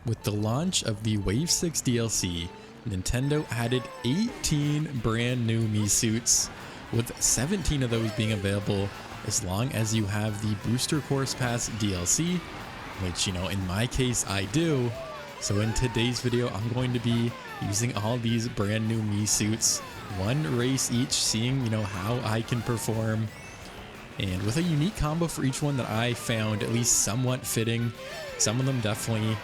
With the launch of the Wave 6 DLC, Nintendo added 18 brand new Mii suits, with 17 of those being available as long as you have the Booster Course Pass DLC, which, you know, in my case, I do. So in today's video, I'm going to be using all these brand new Mii suits, one race each, seeing, you know, how I can perform, and with a unique combo for each one that I found at least somewhat fitting. Some of them definitely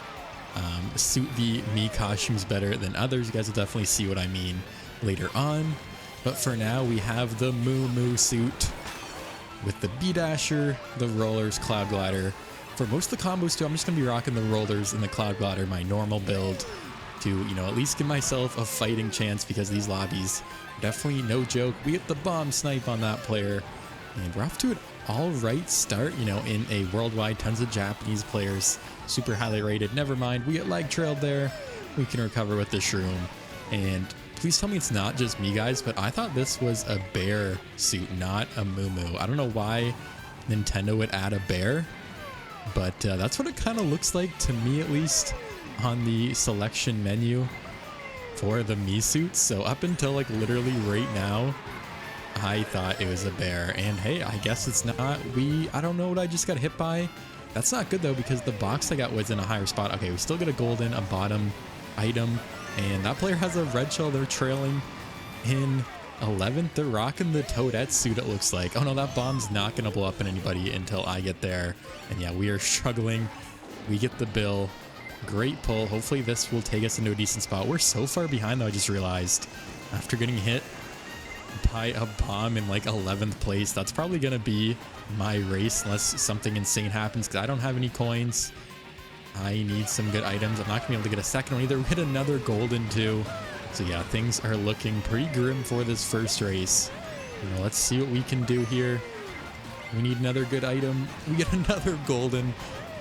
suit the Mii costumes better than others. You guys will definitely see what I mean later on. But for now, we have the Moo Moo suit with the B-Dasher, the Rollers, Cloud Glider. For most of the combos too, I'm just going to be rocking the Rollers and the Cloud Glider, my normal build, to, you know, at least give myself a fighting chance, because these lobbies are definitely no joke. We get the bomb snipe on that player, and we're off to an alright start, you know, in a worldwide, tons of Japanese players, super highly rated. Never mind, we get lag trailed there. We can recover with the shroom. And please tell me it's not just me, guys, but I thought this was a bear suit, not a Moo Moo. I don't know why Nintendo would add a bear, but that's what it kind of looks like to me, at least on the selection menu for the Mii suits. So up until like literally right now, I thought it was a bear, and hey, I guess it's not. I don't know what I just got hit by. That's not good though, because the box I got was in a higher spot. Okay, we still get a golden, a bottom item, and that player has a red shell. They're trailing in 11th. They're rocking the Toadette suit, it looks like. Oh no, that bomb's not gonna blow up on anybody until I get there. And yeah, we are struggling. We get the bill. Great pull. Hopefully this will take us into a decent spot. We're so far behind though, I just realized, after getting hit by a bomb in like 11th place. That's probably gonna be my race unless something insane happens, because I don't have any coins. I need some good items. I'm not gonna be able to get a second one either. We hit another golden too. So yeah, things are looking pretty grim for this first race. You know, let's see what we can do here. We need another good item. We get another golden.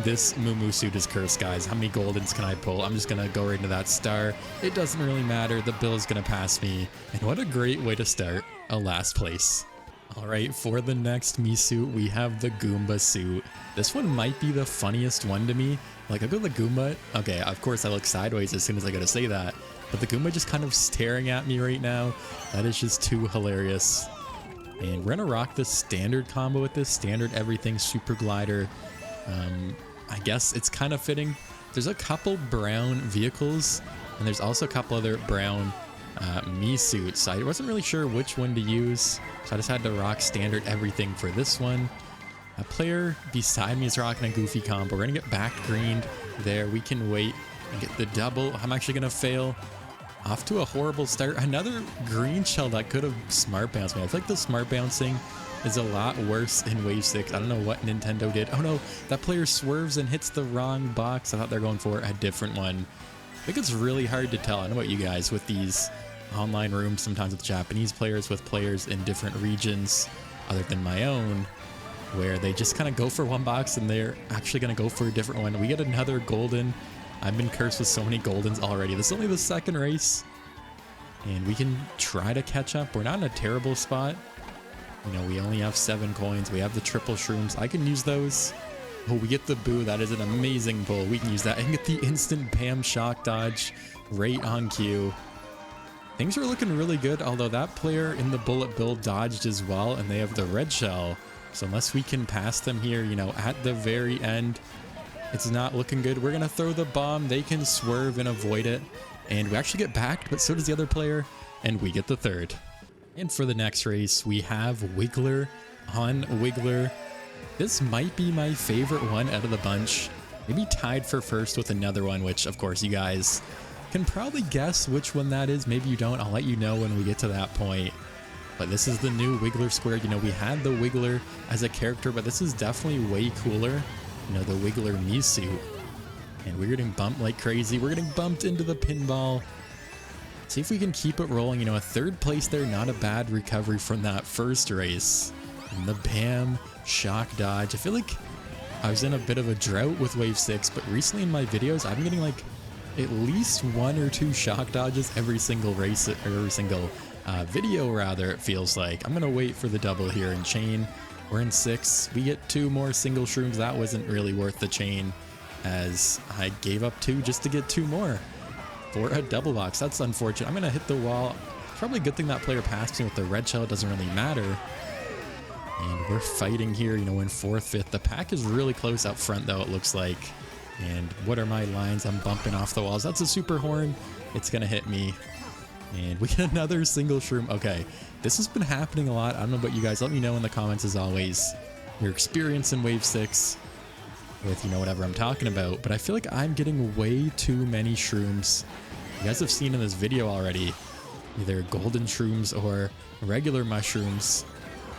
This Moo Moo suit is cursed, guys. How many goldens can I pull? I'm just gonna go right into that star. It doesn't really matter. The bill is gonna pass me. And what a great way to start a last place. All right, for the next Mii suit, we have the Goomba suit. This one might be the funniest one to me. Like, I go the Goomba. Okay, of course I look sideways as soon as I gotta say that, but the Goomba just kind of staring at me right now. That is just too hilarious. And we're gonna rock the standard combo with this standard everything super glider. I guess it's kind of fitting. There's a couple brown vehicles, and there's also a couple other brown Mii suits. So I wasn't really sure which one to use, so I just had to rock standard everything for this one. A player beside me is rocking a goofy combo. We're gonna get back greened there. We can wait and get the double. I'm actually gonna fail. Off to a horrible start. Another green shell that could have smart bounced me. I feel like the smart bouncing is a lot worse in Wave 6. I don't know what Nintendo did. Oh no, that player swerves and hits the wrong box. I thought they were going for a different one. I think it's really hard to tell. I don't know about you guys with these online rooms, sometimes with Japanese players, with players in different regions other than my own, where they just kind of go for one box and they're actually going to go for a different one. We get another golden. I've been cursed with so many goldens already. This is only the second race, and we can try to catch up. We're not in a terrible spot. You know, we only have 7 coins. We have the triple shrooms. I can use those. Oh, we get the boo. That is an amazing pull. We can use that and get the instant Pam shock dodge right on cue. Things are looking really good, although that player in the bullet bill dodged as well, and they have the red shell. So unless we can pass them here, you know, at the very end, it's not looking good. We're going to throw the bomb. They can swerve and avoid it. And we actually get backed, but so does the other player, and we get the third. And for the next race, we have Wiggler on Wiggler. This might be my favorite one out of the bunch. Maybe tied for first with another one, which of course you guys can probably guess which one that is. Maybe you don't. I'll let you know when we get to that point. But this is the new Wiggler square. You know, we had the Wiggler as a character, but this is definitely way cooler. You know, the Wiggler Mii suit. And we're getting bumped like crazy. We're getting bumped into the pinball. See if we can keep it rolling. You know, a third place there, not a bad recovery from that first race. And the Pam shock dodge. I feel like I was in a bit of a drought with Wave 6, but recently in my videos, I've been getting like at least 1 or 2 shock dodges every single race, or every single video rather, it feels like. I'm gonna wait for the double here in chain. We're in 6. We get 2 more single shrooms. That wasn't really worth the chain. as I gave up 2 just to get 2 more for a double box. That's unfortunate. I'm going to hit the wall. Probably a good thing that player passed me with the red shell. It doesn't really matter. And we're fighting here, you know, in 4th, 5th. The pack is really close up front, though, it looks like. And what are my lines? I'm bumping off the walls. That's a super horn. It's going to hit me. And we get another single shroom. Okay, this has been happening a lot. I don't know about you guys. Let me know in the comments, as always, your experience in Wave 6 with, you know, whatever I'm talking about. But I feel like I'm getting way too many shrooms. You guys have seen in this video already, either golden shrooms or regular mushrooms.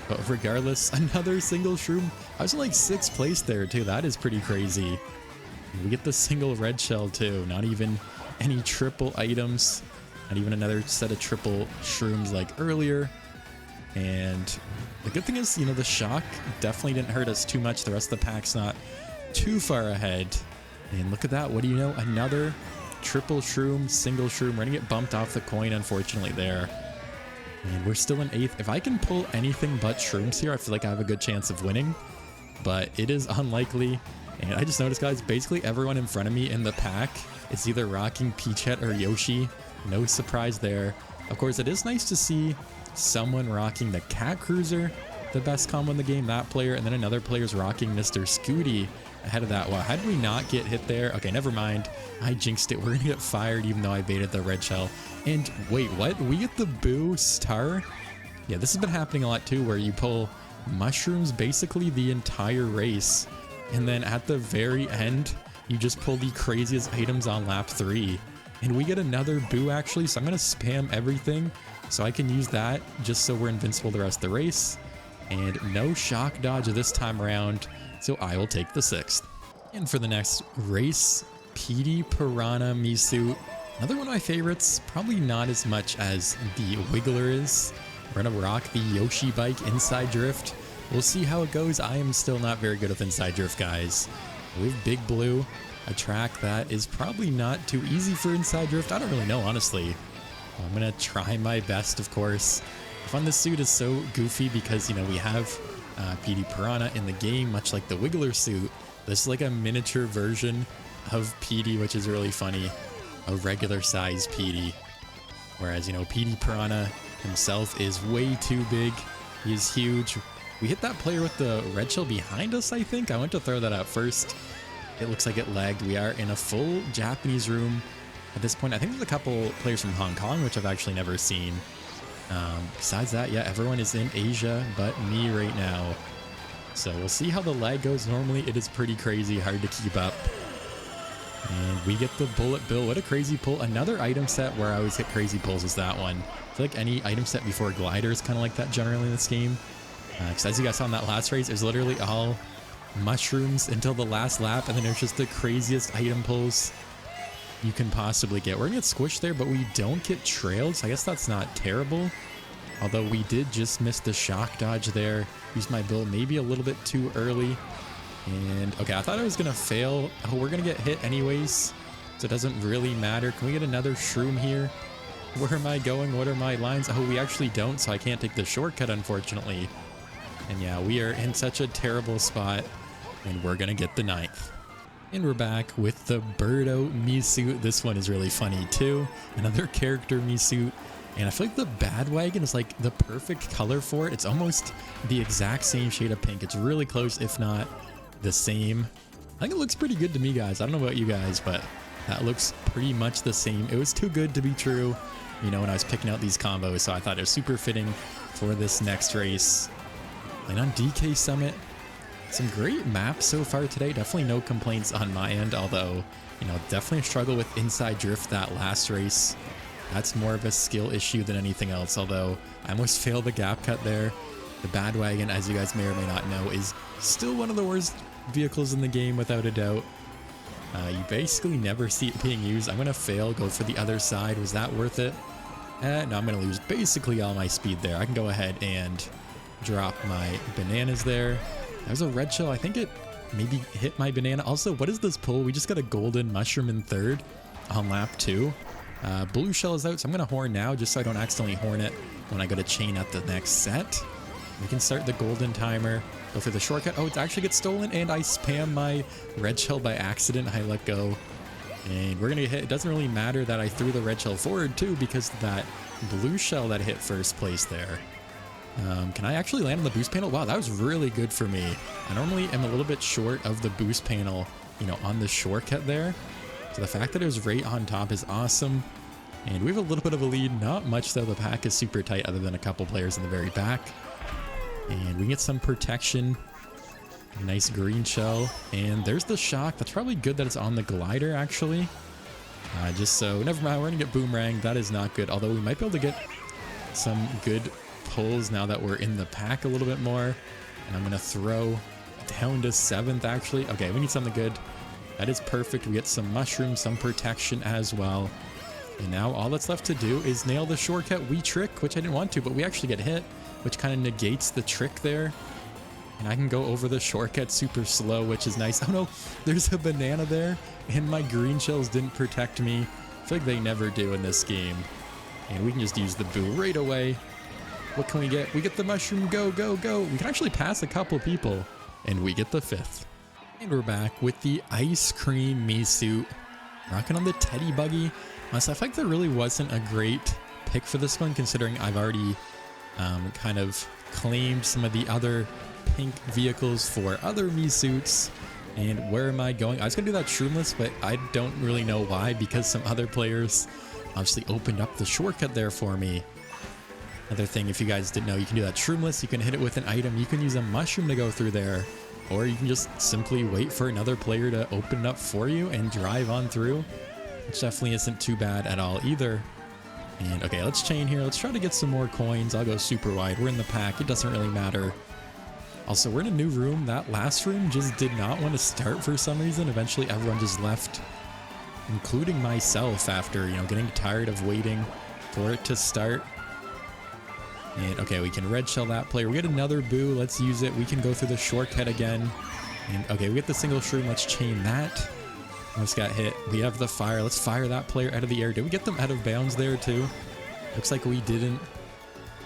But regardless, another single shroom. I was in like 6th place there too. That is pretty crazy. And we get the single red shell too. Not even any triple items. Not even another set of triple shrooms like earlier. And the good thing is, you know, the shock definitely didn't hurt us too much. The rest of the pack's not too far ahead. And look at that. What do you know? Another triple shroom, single shroom. We're gonna get bumped off the coin, unfortunately, there. And we're still in 8th. If I can pull anything but shrooms here, I feel like I have a good chance of winning. But it is unlikely. And I just noticed, guys, basically everyone in front of me in the pack is either rocking Peachette or Yoshi. No surprise there. Of course, it is nice to see someone rocking the Cat Cruiser, the best combo in the game, that player, and then another player's rocking Mr. Scooty ahead of that. Wow, how did we not get hit there? Okay, never mind. I jinxed it. We're gonna get fired even though I baited the red shell. And wait, what? We get the Boo Star? Yeah, this has been happening a lot too, where you pull mushrooms basically the entire race, and then at the very end, you just pull the craziest items on lap 3. And we get another Boo actually, so I'm gonna spam everything so I can use that just so we're invincible the rest of the race. And no shock dodge this time around, so I will take the 6th. And for the next race, Petey Piranha Mii-suit. Another one of my favorites, probably not as much as the Wiggler is. We're gonna rock the Yoshi bike inside drift. We'll see how it goes. I am still not very good with inside drift, guys. We have Big Blue, a track that is probably not too easy for inside drift. I don't really know, honestly. I'm gonna try my best, of course. I find this suit is so goofy because, you know, we have Petey Piranha in the game, much like the Wiggler suit. This is like a miniature version of Petey, which is really funny. A regular size Petey. Whereas, you know, Petey Piranha himself is way too big. He is huge. We hit that player with the red shell behind us, I think. I went to throw that out first. It looks like it lagged. We are in a full Japanese room at this point. I think there's a couple players from Hong Kong, which I've actually never seen. Besides that, yeah, everyone is in Asia but me right now. So we'll see how the lag goes. Normally it is pretty crazy, hard to keep up. And we get the bullet bill. What a crazy pull. Another item set where I always hit crazy pulls is that one. I feel like any item set before glider is kind of like that generally in this game. Because as you guys saw in that last race, it was literally all mushrooms until the last lap, and then there's just the craziest item pulls you can possibly get. We're gonna get squished there, but we don't get trailed, so I guess that's not terrible. Although we did just miss the shock dodge there. Used my build maybe a little bit too early. And okay, I thought I was gonna fail. Oh, we're gonna get hit anyways, so it doesn't really matter. Can we get another shroom here? Where am I going? What are my lines? Oh, we actually don't, so I can't take the shortcut, unfortunately. And yeah, we are in such a terrible spot, and we're gonna get the 9th. And we're back with the Birdo Mii-suit. This one is really funny too. Another character Mii-suit. And I feel like the Badwagon is like the perfect color for it. It's almost the exact same shade of pink. It's really close, if not the same. I think it looks pretty good to me, guys. I don't know about you guys, but that looks pretty much the same. It was too good to be true, you know, when I was picking out these combos. So I thought it was super fitting for this next race. And on DK Summit, some great maps so far today. Definitely no complaints on my end, although, you know, definitely a struggle with inside drift that last race. That's more of a skill issue than anything else, although I almost failed the gap cut there. The Badwagon, as you guys may or may not know, is still one of the worst vehicles in the game, without a doubt. You basically never see it being used. I'm going to fail, go for the other side. Was that worth it? No, I'm going to lose basically all my speed there. I can go ahead and drop my bananas there. There's a red shell. I think it maybe hit my banana. Also, what is this pull? We just got a golden mushroom in 3rd on lap 2. Blue shell is out, so I'm going to horn now just so I don't accidentally horn it when I go to chain at the next set. We can start the golden timer. Go for the shortcut. Oh, it actually gets stolen, and I spam my red shell by accident. I let go. And we're going to get hit. It doesn't really matter that I threw the red shell forward, too, because of that blue shell that hit first place there. Can I actually land on the boost panel? Wow, that was really good for me. I normally am a little bit short of the boost panel, you know, on the shortcut there. So the fact that it was right on top is awesome. And we have a little bit of a lead. Not much, though. The pack is super tight other than a couple players in the very back. And we can get some protection. Nice green shell. And there's the shock. That's probably good that it's on the glider, actually. Just so, never mind. We're going to get boomerang. That is not good. Although we might be able to get some good pulls now that we're in the pack a little bit more. And I'm going to throw down to 7th, actually. Okay, we need something good. That is perfect. We get some mushrooms, some protection as well. And now all that's left to do is nail the shortcut we trick, which I didn't want to, but we actually get hit, which kind of negates the trick there. And I can go over the shortcut super slow, which is nice. Oh no, there's a banana there, and my green shells didn't protect me. I feel like they never do in this game. And we can just use the boo right away. What can we get? We get the mushroom. Go, go, go. We can actually pass a couple people, and we get the 5th. And we're back with the ice cream me suit. Rocking on the teddy buggy. So I feel like there really wasn't a great pick for this one, considering I've already kind of claimed some of the other pink vehicles for other me suits. And where am I going? I was going to do that shroomless, but I don't really know why, because some other players obviously opened up the shortcut there for me. Another thing, if you guys didn't know, you can do that shroomless. You can hit it with an item. You can use a mushroom to go through there. Or you can just simply wait for another player to open it up for you and drive on through. Which definitely isn't too bad at all either. And okay, let's chain here. Let's try to get some more coins. I'll go super wide. We're in the pack. It doesn't really matter. Also, we're in a new room. That last room just did not want to start for some reason. Eventually, everyone just left, including myself, after, you know, getting tired of waiting for it to start. And okay, we can red shell that player. We get another boo. Let's use it. We can go through the shortcut again. And okay, we get the single shroom. Let's chain that. Almost got hit. We have the fire. Let's fire that player out of the air. Did we get them out of bounds there too? Looks like we didn't.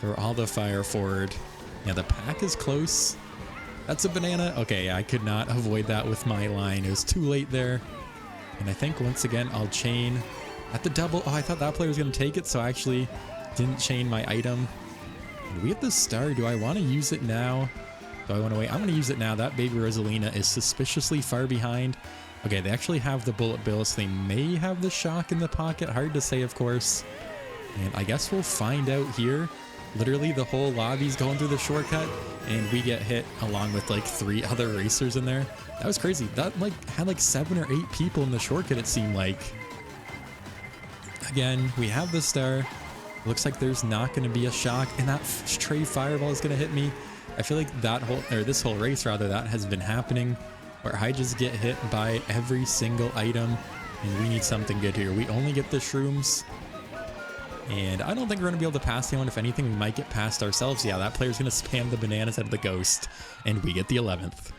Throw all the fire forward. Yeah, the pack is close. That's a banana. Okay, I could not avoid that with my line. It was too late there. And I think once again, I'll chain at the double. Oh, I thought that player was going to take it, so I actually didn't chain my item. And we get the star. Do I want to use it now? Do I want to wait? I'm going to use it now. That baby Rosalina is suspiciously far behind. Okay, they actually have the bullet bill, so they may have the shock in the pocket. Hard to say, of course. And I guess we'll find out here. Literally, the whole lobby's going through the shortcut, and we get hit along with like 3 other racers in there. That was crazy. That like had like 7 or 8 people in the shortcut, it seemed like. Again, we have the star. Looks like there's not going to be a shock, and that stray fireball is going to hit me. I feel like that whole, or this whole race rather, that has been happening, where I just get hit by every single item, and we need something good here. We only get the shrooms, and I don't think we're going to be able to pass anyone. If anything, we might get past ourselves. Yeah, that player's going to spam the bananas out of the ghost, and we get the 11th.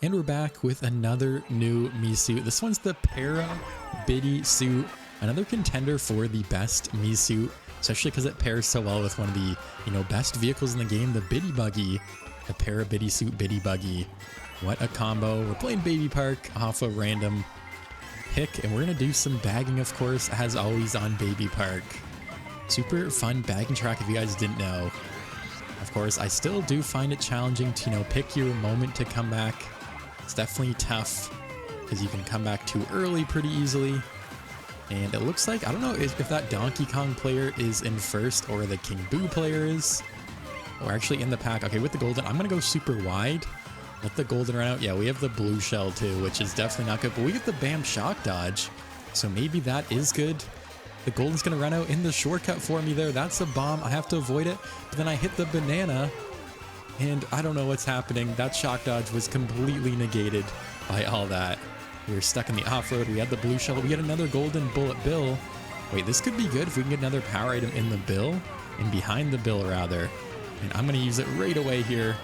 And we're back with another new me suit. This one's the Para-biddy suit, another contender for the best me suit, especially because it pairs so well with one of the, you know, best vehicles in the game, the Biddy Buggy, the Para-biddy suit Biddy Buggy. What a combo. We're playing Baby Park off a random pick, and we're going to do some bagging, of course, as always on Baby Park. Super fun bagging track if you guys didn't know. Of course, I still do find it challenging to, you know, pick your moment to come back. It's definitely tough because you can come back too early pretty easily. And it looks like, I don't know if that Donkey Kong player is in first or the King Boo player is. We're actually in the pack. Okay, with the golden, I'm going to go super wide. Let the golden run out. Yeah, we have the blue shell too, which is definitely not good. But we get the Bam Shock Dodge, so maybe that is good. The golden's going to run out in the shortcut for me there. That's a bomb. I have to avoid it. But then I hit the banana, and I don't know what's happening. That shock dodge was completely negated by all that. We were stuck in the off-road. We had the blue shell. We had another golden bullet bill. Wait, this could be good if we can get another power item in the bill, and behind the bill rather. And I'm going to use it right away here.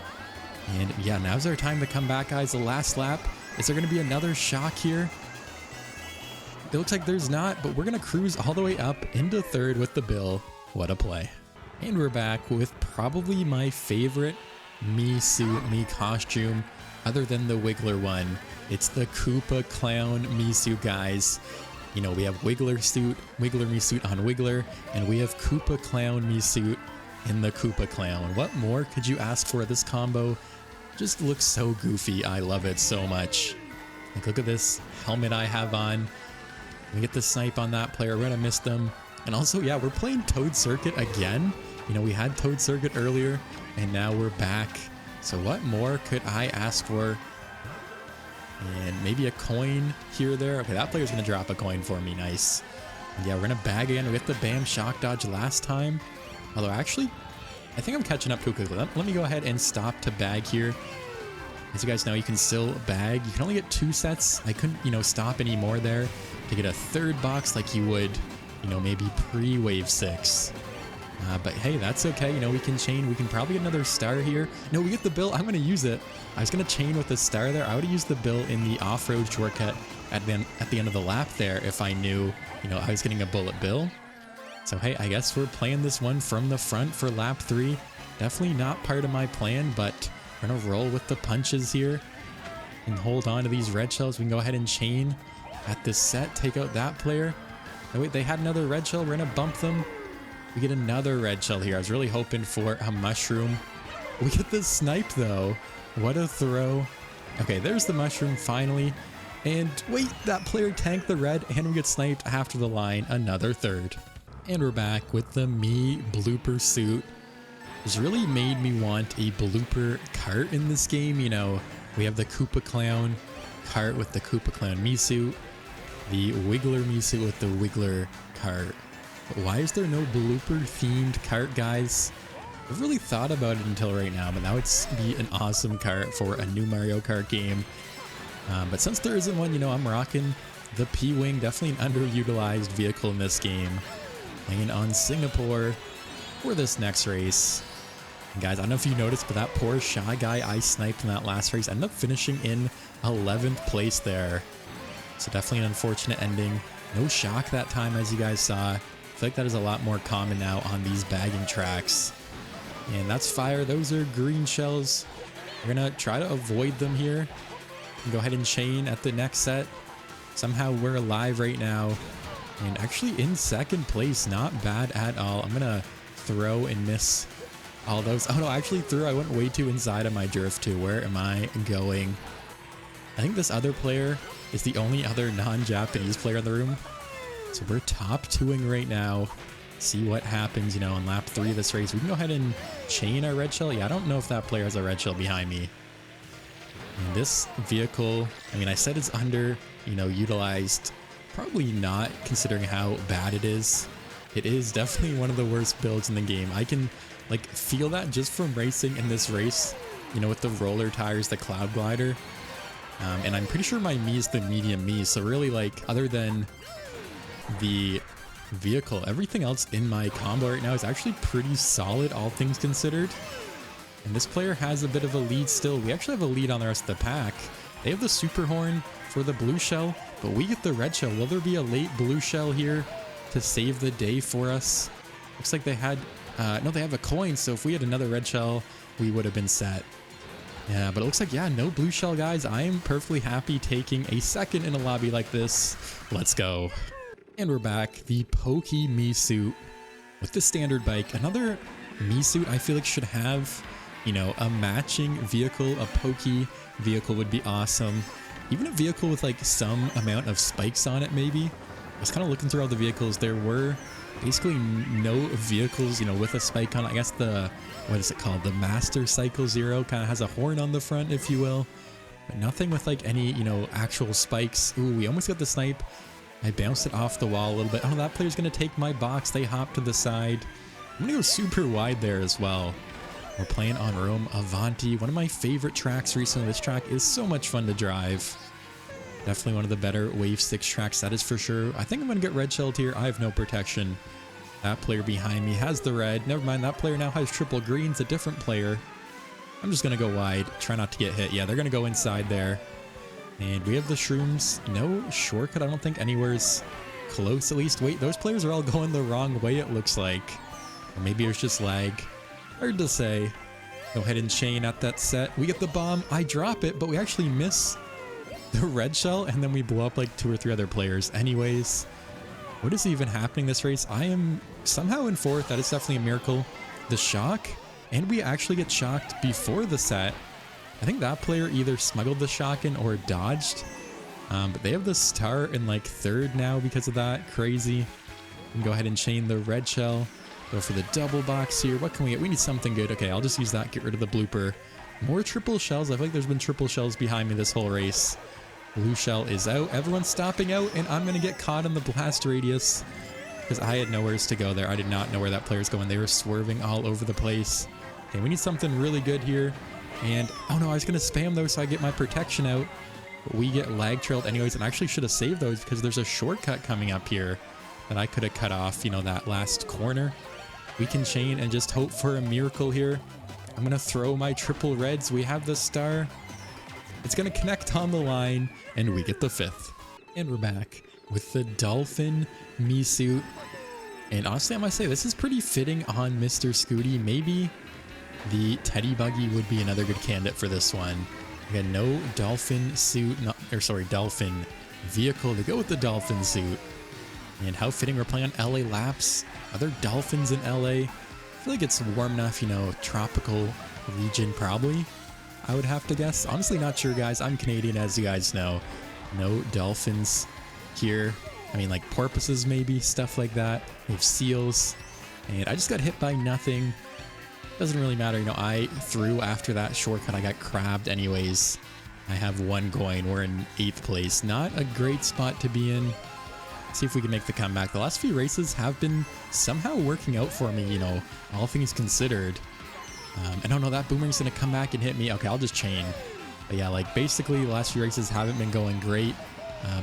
And yeah, now's our time to come back, guys. The last lap. Is there going to be another shock here? It looks like there's not, but we're going to cruise all the way up into third with the bill. What a play. And we're back with probably my favorite me suit, me costume, other than the Wiggler one. It's the Koopa Clown me suit, guys. You know, we have Wiggler me suit on Wiggler, and we have Koopa Clown me suit in the Koopa Clown. What more could you ask for? This combo just looks so goofy. I love it so much. Like, look at this helmet I have on. We get the snipe on that player. We're gonna miss them. And also, yeah, we're playing Toad Circuit again. You know, we had Toad Circuit earlier, and now we're back. So what more could I ask for? And maybe a coin here or there. Okay, that player's gonna drop a coin for me. Nice. And yeah, we're gonna bag again. We get the Bam Shock Dodge last time. Although, actually, I think I'm catching up too quickly. Let me go ahead and stop to bag here. As you guys know, you can still bag. You can only get 2 sets. I couldn't, you know, stop any more there to get a 3rd box like you would, you know, maybe pre-Wave 6. But hey, that's okay. You know, we can chain. We can probably get another star here. No, we get the bill. I'm going to use it. I was going to chain with the star there. I would have used the bill in the off-road shortcut at the end of the lap there if I knew, you know, I was getting a bullet bill. So hey, I guess we're playing this one from the front for lap 3. Definitely not part of my plan, but we're going to roll with the punches here and hold on to these red shells. We can go ahead and chain at this set, take out that player. Oh wait, they had another red shell. We're going to bump them. We get another red shell here. I was really hoping for a mushroom. We get the snipe though. What a throw. Okay, there's the mushroom finally. And wait, that player tanked the red and we get sniped after the line, another 3rd. And we're back with the me Blooper suit. It's really made me want a Blooper Kart in this game. You know, we have the Koopa Clown Kart with the Koopa Clown me suit, the Wiggler me suit with the Wiggler Kart. But why is there no Blooper themed Kart, guys? I've really thought about it until right now, but that would be an awesome kart for a new Mario Kart game. But since there isn't one, you know, I'm rocking the P-Wing, definitely an underutilized vehicle in this game. Playing on Singapore for this next race. And guys, I don't know if you noticed, but that poor Shy Guy I sniped in that last race ended up finishing in 11th place there. So definitely an unfortunate ending. No shock that time, as you guys saw. I feel like that is a lot more common now on these bagging tracks. And that's fire. Those are green shells. We're going to try to avoid them here. Go ahead and chain at the next set. Somehow we're alive right now. And actually in 2nd place, not bad at all. I'm going to throw and miss all those. Oh no, I actually threw. I went way too inside of my drift too. Where am I going? I think this other player is the only other non-Japanese player in the room. So we're top 2ing right now. See what happens, you know, on lap 3 of this race. We can go ahead and chain our red shell. Yeah, I don't know if that player has a red shell behind me. And this vehicle, I mean, I said it's under, you know, utilized. Probably not, considering how bad it is. It is definitely one of the worst builds in the game. I can, like, feel that just from racing in this race, you know, with the roller tires, the cloud glider. And I'm pretty sure my me is the medium me. So really, like, other than the vehicle, everything else in my combo right now is actually pretty solid, all things considered. And this player has a bit of a lead still. We actually have a lead on the rest of the pack. They have the super horn for the blue shell, but we get the red shell. Will there be a late blue shell here to save the day for us? Looks like they had, no, they have a coin. So if we had another red shell, we would have been set. Yeah, but it looks like, yeah, no blue shell, guys. I am perfectly happy taking a 2nd in a lobby like this. Let's go. And we're back. The Pokey me suit with the standard bike. Another me suit I feel like should have, you know, a matching vehicle. A Pokey vehicle would be awesome. Even a vehicle with like some amount of spikes on it, maybe. I was kind of looking through all the vehicles. There were basically no vehicles, you know, with a spike on it. I guess the, what is it called? The Master Cycle Zero kind of has a horn on the front, if you will. But nothing with like any, you know, actual spikes. Ooh, we almost got the snipe. I bounced it off the wall a little bit. Oh, that player's going to take my box. They hop to the side. I'm going to go super wide there as well. We're playing on Rome Avanti, one of my favorite tracks recently. This track is so much fun to drive. Definitely one of the better Wave 6 tracks, that is for sure. I think I'm going to get red shelled here. I have no protection. That player behind me has the red. Never mind, that player now has triple green. It's a different player. I'm just going to go wide. Try not to get hit. Yeah, they're going to go inside there. And we have the shrooms. No shortcut, I don't think anywhere's close at least. Wait, those players are all going the wrong way, it looks like. Or maybe it was just lag. Hard to say. Go ahead and chain at that set. We get the bomb. I drop it, but we actually miss the red shell, and then we blow up like 2 or 3 other players. Anyways, what is even happening this race? I am somehow in 4th. That is definitely a miracle. The shock, and we actually get shocked before the set. I think that player either smuggled the shock in or dodged. But they have the star in like 3rd now because of that. Crazy. We can go ahead and chain the red shell. Go for the double box here. What can we get? We need something good. Okay, I'll just use that. Get rid of the blooper. More triple shells. I feel like there's been triple shells behind me this whole race. Blue shell is out. Everyone's stopping out, and I'm going to get caught in the blast radius because I had nowhere to go there. I did not know where that player's going. They were swerving all over the place. Okay, we need something really good here. And, oh no, I was going to spam those so I get my protection out. But we get lag trailed anyways, and I actually should have saved those because there's a shortcut coming up here that I could have cut off, you know, that last corner. We can chain and just hope for a miracle here. I'm going to throw my triple reds. We have the star. It's going to connect on the line, and we get the 5th. And we're back with the Dolphin Mii suit. And honestly, I must say, this is pretty fitting on Mr. Scooty. Maybe the Teddy Buggy would be another good candidate for this one. Again, no Dolphin suit, Dolphin vehicle to go with the Dolphin suit. And how fitting, we're playing on LA laps. Other Dolphins in LA. I feel like it's warm enough, you know, tropical region probably, I would have to guess. Honestly, not sure, guys. I'm Canadian, as you guys know. No dolphins here. I mean, like porpoises maybe, stuff like that. We have seals. And I just got hit by nothing. Doesn't really matter, you know, I threw after that shortcut. I got crabbed anyways. I have 1 coin. We're in 8th place. Not a great spot to be in. See if we can make the comeback. The last few races have been somehow working out for me, you know, all things considered. And oh no, that boomerang's gonna come back and hit me. Okay, I'll just chain. But yeah, like basically the last few races haven't been going great.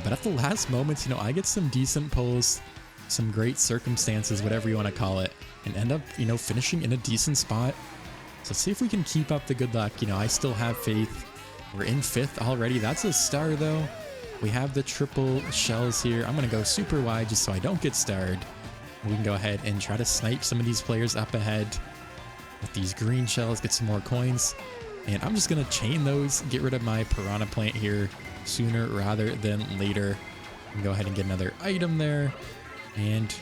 But at the last moments, you know, I get some decent pulls, some great circumstances, whatever you want to call it, and end up, you know, finishing in a decent spot. So let's see if we can keep up the good luck. You know, I still have faith. We're in 5th already. That's a star though. We have the triple shells here. I'm going to go super wide just so I don't get starred. We can go ahead and try to snipe some of these players up ahead with these green shells, get some more coins. And I'm just going to chain those, get rid of my piranha plant here sooner rather than later. And go ahead and get another item there. And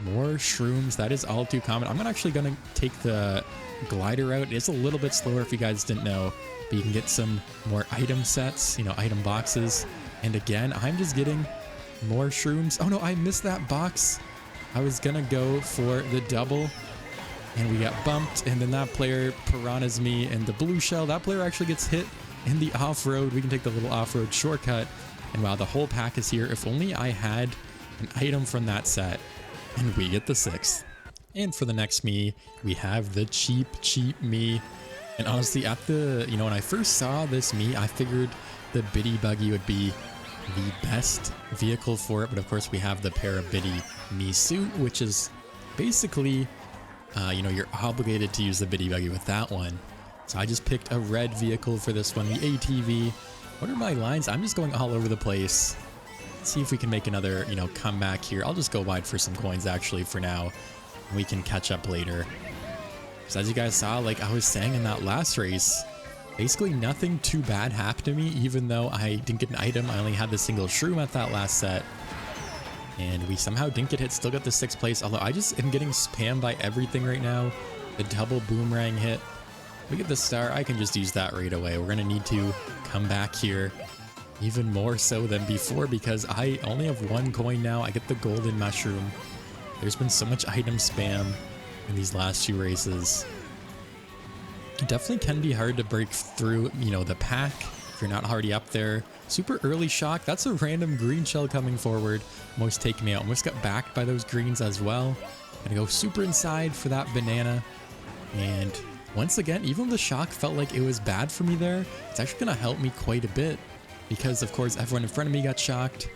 more shrooms. That is all too common. I'm actually going to take the glider route. It's a little bit slower if you guys didn't know. But you can get some more item sets, you know, item boxes. And again, I'm just getting more shrooms. Oh no, I missed that box. I was gonna go for the double, and we got bumped, and then that player piranhas me, and the blue shell, that player actually gets hit in the off-road. We can take the little off-road shortcut, and wow, the whole pack is here. If only I had an item from that set, and we get the 6th. And for the next Mii, we have the Cheep Cheep Mii. And honestly, at the, you know, when I first saw this Mii, I figured the Biddy Buggy would be the best vehicle for it. But of course, we have the Para-biddy Mii suit, which is basically, you know, you're obligated to use the Biddy Buggy with that one. So I just picked a red vehicle for this one, the ATV. What are my lines? I'm just going all over the place. Let's see if we can make another, you know, comeback here. I'll just go wide for some coins actually for now. We can catch up later. So as you guys saw, like I was saying in that last race, basically nothing too bad happened to me, even though I didn't get an item. I only had the single shroom at that last set. And we somehow didn't get hit, still got the 6th place, although I just am getting spammed by everything right now. The double boomerang hit. We get the star, I can just use that right away. We're going to need to come back here even more so than before because I only have 1 coin now. I get the golden mushroom. There's been so much item spam in these last few races. It definitely can be hard to break through, you know, the pack if you're not already up there. Super early shock. That's a random green shell coming forward. Almost taking me out. Almost got backed by those greens as well. Gonna go super inside for that banana. And once again, even though the shock felt like it was bad for me there, it's actually gonna help me quite a bit because of course everyone in front of me got shocked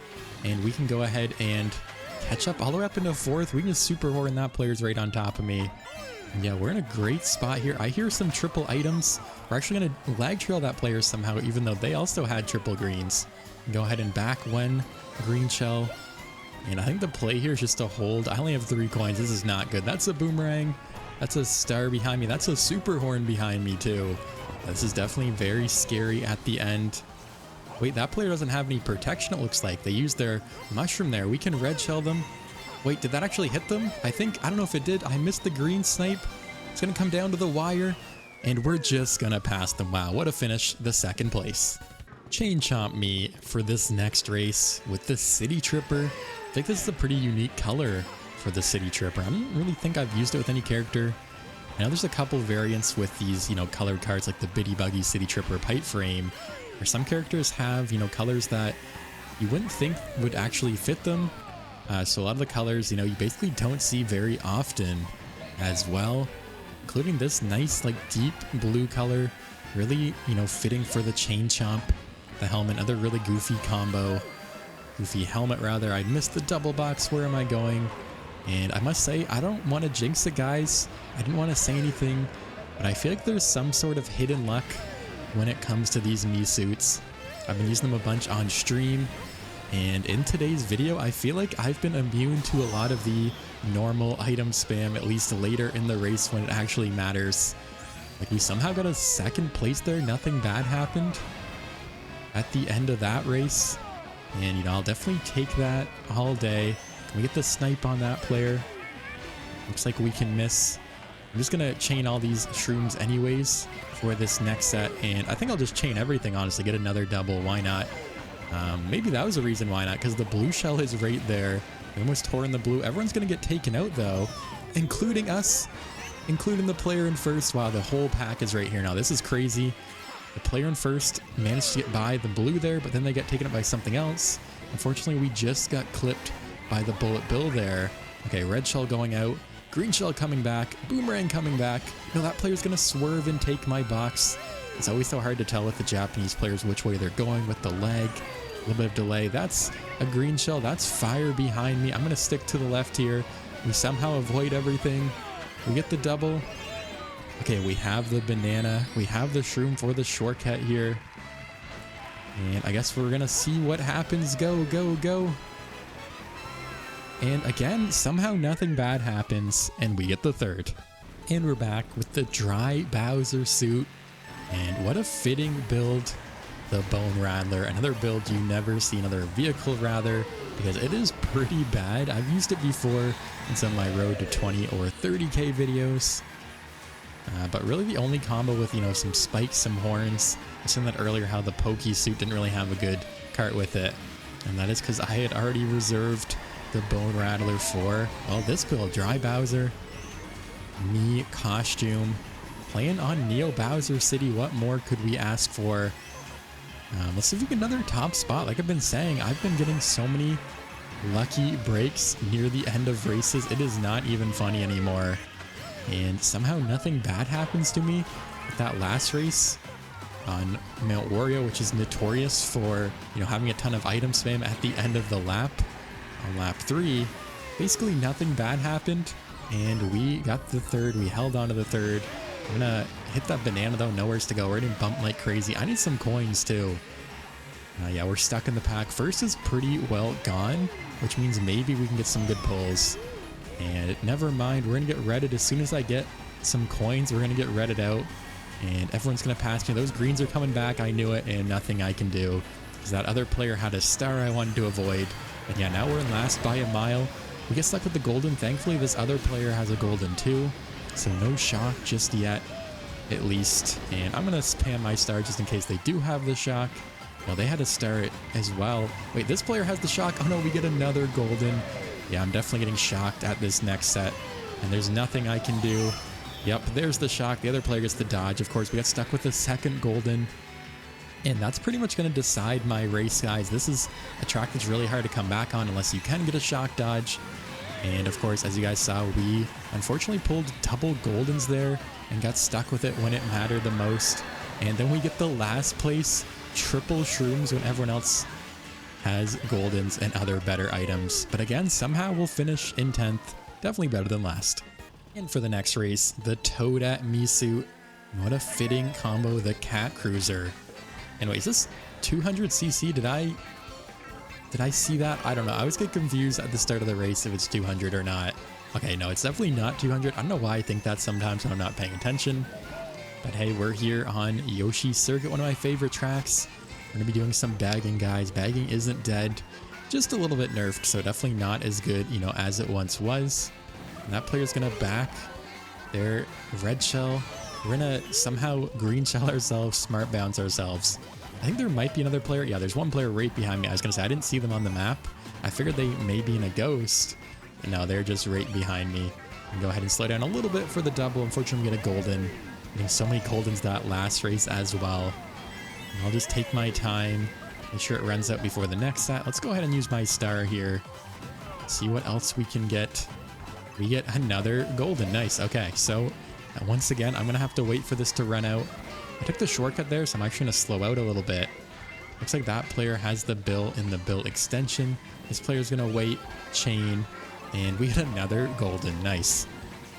and we can go ahead and catch up all the way up into 4th. We can just super horn that player's right on top of me. And yeah, we're in a great spot here. I hear some triple items. We're actually going to lag trail that player somehow, even though they also had triple greens. Go ahead and back 1 green shell. And I think the play here is just to hold. I only have 3 coins. This is not good. That's a boomerang. That's a star behind me. That's a super horn behind me too. This is definitely very scary at the end. Wait, that player doesn't have any protection, it looks like. They used their mushroom there. We can red shell them. Wait, did that actually hit them? I don't know if it did. I missed the green snipe. It's going to come down to the wire, and we're just going to pass them. Wow, what a finish. The second place. Chain Chomp me for this next race with the City Tripper. I think this is a pretty unique color for the City Tripper. I don't really think I've used it with any character. I know there's a couple variants with these, colored cards like the Bitty Buggy City Tripper Pipe Frame, where some characters have, colors that you wouldn't think would actually fit them. So a lot of the colors, you basically don't see very often as well, including this nice, deep blue color, really, fitting for the Chain Chomp, the helmet, another really goofy combo. Goofy helmet, rather. I missed the double box. Where am I going? And I must say, I don't want to jinx it, guys. I didn't want to say anything, but I feel like there's some sort of hidden luck when it comes to these Mii suits. I've been using them a bunch on stream, and in today's video, I feel like I've been immune to a lot of the normal item spam, at least later in the race when it actually matters. Like, we somehow got a second place there. Nothing bad happened at the end of that race. And, I'll definitely take that all day. Can we get the snipe on that player? Looks like we can miss. I'm just going to chain all these shrooms anyways for this next set. And I think I'll just chain everything, honestly. Get another double. Why not? Maybe that was a reason why not. Because the blue shell is right there. We almost tore in the blue. Everyone's going to get taken out, though. Including us. Including the player in first. Wow, the whole pack is right here now. This is crazy. The player in first managed to get by the blue there, but then they get taken up by something else. Unfortunately, we just got clipped by the bullet bill there. Okay, red shell going out. Green shell coming back. Boomerang coming back. That player's going to swerve and take my box. It's always so hard to tell with the Japanese players which way they're going with the leg. A little bit of delay. That's a green shell. That's fire behind me. I'm going to stick to the left here. We somehow avoid everything. We get the double. Okay, we have the banana. We have the shroom for the shortcut here. And I guess we're going to see what happens. Go, go, go. And again, somehow nothing bad happens, and we get the third. And we're back with the dry Bowser suit. And what a fitting build. The Bone Rattler. Another build you never see, another vehicle rather, because it is pretty bad. I've used it before in some of my road to 20 or 30k videos. But really the only combo with, some spikes, some horns. I said that earlier how the Pokey suit didn't really have a good cart with it. And that is because I had already reserved the Bone Rattler for, well, this build. Dry Bowser, Mii costume, playing on Neo Bowser City. What more could we ask for? Let's see if we get another top spot. Like I've been saying, I've been getting so many lucky breaks near the end of races. It is not even funny anymore. And somehow nothing bad happens to me with that last race on Mount Wario, which is notorious for, having a ton of item spam at the end of the lap. On lap 3, basically nothing bad happened, and we got the third. We held on to the third. I'm gonna hit that banana though. Nowhere's to go. We're getting bumped like crazy. I need some coins too. Yeah, we're stuck in the pack. First is pretty well gone, which means maybe we can get some good pulls. And never mind, we're gonna get redded as soon as I get some coins. We're gonna get redded out, and everyone's gonna pass me. Those greens are coming back. I knew it, and nothing I can do because that other player had a star I wanted to avoid. And yeah, now we're in last by a mile. We get stuck with the golden. Thankfully, this other player has a golden too, so no shock just yet, at least. And I'm gonna spam my star just in case they do have the shock. Well, they had a star as well. Wait, this player has the shock. Oh no, we get another golden. Yeah, I'm definitely getting shocked at this next set, and there's nothing I can do. Yep, there's the shock. The other player gets the dodge. Of course, we got stuck with the second golden, and that's pretty much going to decide my race, guys. This is a track that's really hard to come back on unless you can get a shock dodge. And of course, as you guys saw, we unfortunately pulled double goldens there and got stuck with it when it mattered the most. And then we get the last place triple shrooms when everyone else has goldens and other better items. But again, somehow we'll finish in 10th. Definitely better than last. And for the next race, the Toadette Mii suit. What a fitting combo, the Cat Cruiser. Anyway, is this 200cc? Did I Did I see that? I don't know. I always get confused at the start of the race if it's 200 or not. Okay, no, it's definitely not 200. I don't know why I think that sometimes when I'm not paying attention. But hey, we're here on Yoshi's Circuit, one of my favorite tracks. We're going to be doing some bagging, guys. Bagging isn't dead, just a little bit nerfed, so definitely not as good, you know, as it once was. And that player's going to back their red shell. We're going to somehow green shell ourselves, smart bounce ourselves. I think there might be another player. Yeah, there's one player right behind me. I was going to say, I didn't see them on the map. I figured they may be in a ghost. And no, they're just right behind me. And go ahead and slow down a little bit for the double. Unfortunately, we get a golden. Getting so many goldens that last race as well. And I'll just take my time. Make sure it runs out before the next set. Let's go ahead and use my star here. See what else we can get. We get another golden. Nice. Okay, so once again, I'm going to have to wait for this to run out. I took the shortcut there, so I'm actually going to slow out a little bit. Looks like that player has the bill in the bill extension. This player's going to wait, chain, and we get another golden. Nice.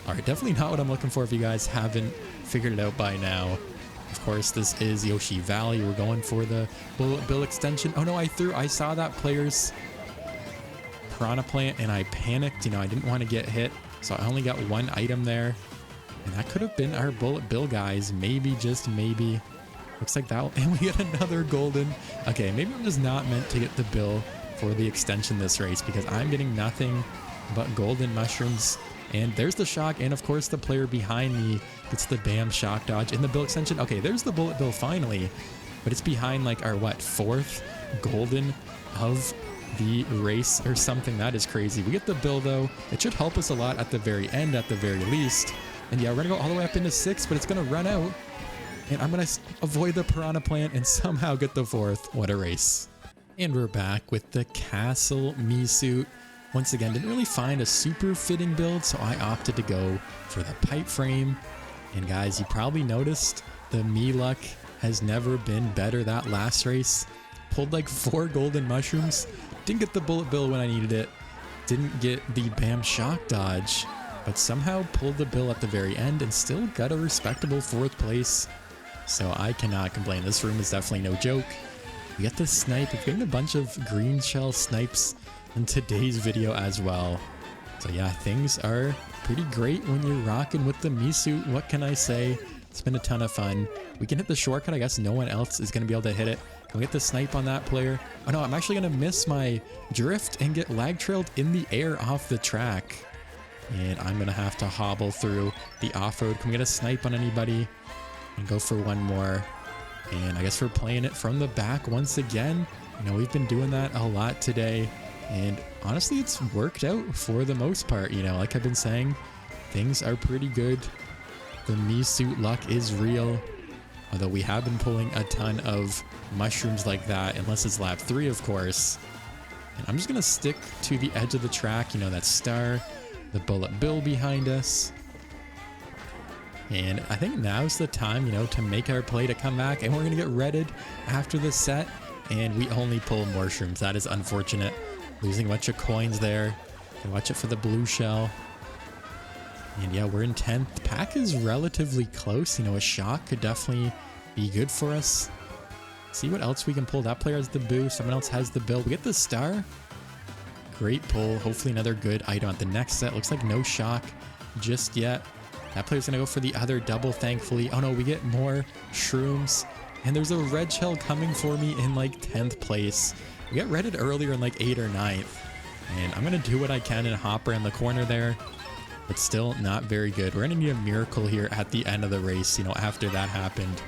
All right, definitely not what I'm looking for if you guys haven't figured it out by now. Of course, this is Yoshi Valley. We're going for the bullet bill extension. Oh no, I saw that player's Piranha Plant and I panicked. You know, I didn't want to get hit, so I only got one item there. And that could have been our bullet bill, guys. Maybe, just maybe. Looks like that. And we get another golden. Okay, maybe I'm just not meant to get the bill for the extension this race because I'm getting nothing but golden mushrooms. And there's the shock. And of course, the player behind me gets the bam shock dodge in the bill extension. Okay, there's the bullet bill finally. But it's behind like our, what, 4th golden of the race or something. That is crazy. We get the bill, though. It should help us a lot at the very end, at the very least. And yeah, we're going to go all the way up into 6, but it's going to run out. And I'm going to avoid the Piranha Plant and somehow get the 4th. What a race. And we're back with the Castle Mii suit. Once again, didn't really find a super fitting build, so I opted to go for the pipe frame. And guys, you probably noticed the Mii luck has never been better that last race. Pulled like 4 golden mushrooms. Didn't get the bullet bill when I needed it. Didn't get the bam shock dodge. But somehow pulled the bill at the very end and still got a respectable 4th place. So I cannot complain. This room is definitely no joke. We get the snipe. We're getting a bunch of green shell snipes in today's video as well. So yeah, things are pretty great when you're rocking with the Mii suit. What can I say? It's been a ton of fun. We can hit the shortcut. I guess no one else is going to be able to hit it. Can we get the snipe on that player? Oh no, I'm actually going to miss my drift and get lag trailed in the air off the track. And I'm going to have to hobble through the off-road. Can we get a snipe on anybody? And go for one more. And I guess we're playing it from the back once again. You know, we've been doing that a lot today. And honestly, it's worked out for the most part. You know, like I've been saying, things are pretty good. The Mii suit luck is real. Although we have been pulling a ton of mushrooms like that, unless it's lap 3, of course. And I'm just going to stick to the edge of the track. You know, that star. The bullet bill behind us. And I think now's the time, you know, to make our play to come back. And we're going to get redded after this set. And we only pull mushrooms. That is unfortunate. Losing a bunch of coins there. Can watch it for the blue shell. And yeah, we're in 10th. The pack is relatively close. You know, a shock could definitely be good for us. See what else we can pull. That player has the boo. Someone else has the bill. We get the star. Great pull. Hopefully another good item at the next set. Looks like no shock just yet. That player's going to go for the other double, thankfully. Oh no, we get more shrooms. And there's a red shell coming for me in like 10th place. We got redded earlier in like 8th or 9th. And I'm going to do what I can and hop around the corner there. But still not very good. We're going to need a miracle here at the end of the race, you know, after that happened.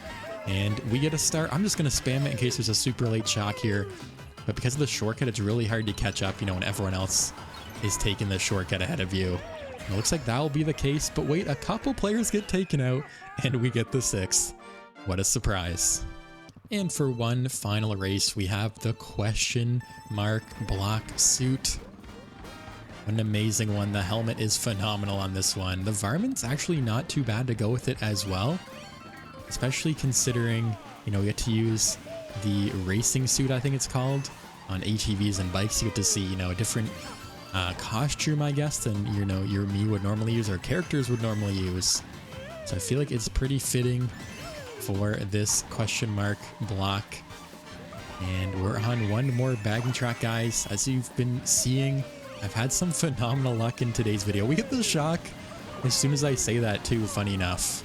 And we get a start. I'm just going to spam it in case there's a super late shock here. But because of the shortcut, it's really hard to catch up, you know, when everyone else is taking the shortcut ahead of you. And it looks like that'll be the case. But wait, a couple players get taken out and we get the 6th. What a surprise. And for one final race, we have the question mark block suit. What an amazing one. The helmet is phenomenal on this one. The varmint's actually not too bad to go with it as well. Especially considering, you know, we get to use the racing suit, I think it's called, on ATVs and bikes. You get to see, you know, a different costume, I guess, than, you know, your Mii would normally use or characters would normally use. So I feel like it's pretty fitting for this question mark block. And we're on one more bagging track, guys. As you've been seeing, I've had some phenomenal luck in today's video. We get the shock as soon as I say that too, funny enough.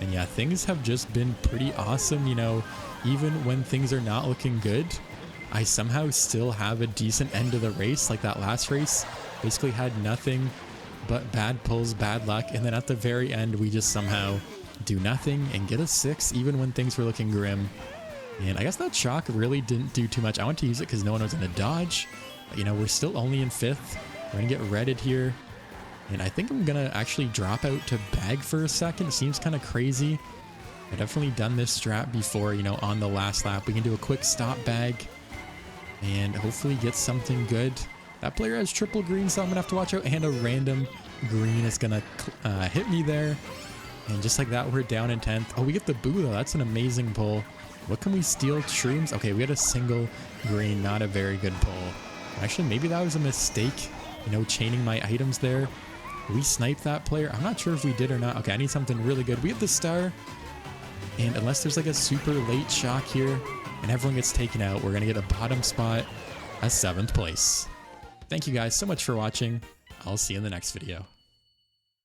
And yeah, things have just been pretty awesome, you know, even when things are not looking good, I somehow still have a decent end of the race. Like that last race, basically had nothing but bad pulls, bad luck. And then at the very end, we just somehow do nothing and get a 6, even when things were looking grim. And I guess that shock really didn't do too much. I want to use it because no one was in a dodge. But, you know, we're still only in 5th. We're going to get redded here. And I think I'm going to actually drop out to bag for a second. It seems kind of crazy. I've definitely done this strat before, you know, on the last lap. We can do a quick stop bag and hopefully get something good. That player has triple green, so I'm going to have to watch out. And a random green is going to hit me there. And just like that, we're down in 10th. Oh, we get the boo, though. That's an amazing pull. What can we steal? Shrooms? Okay, we had a single green. Not a very good pull. Actually, maybe that was a mistake, you know, chaining my items there. We sniped that player. I'm not sure if we did or not. Okay, I need something really good. We get the star. And unless there's like a super late shock here and everyone gets taken out, we're going to get a bottom spot, a 7th place. Thank you guys so much for watching. I'll see you in the next video.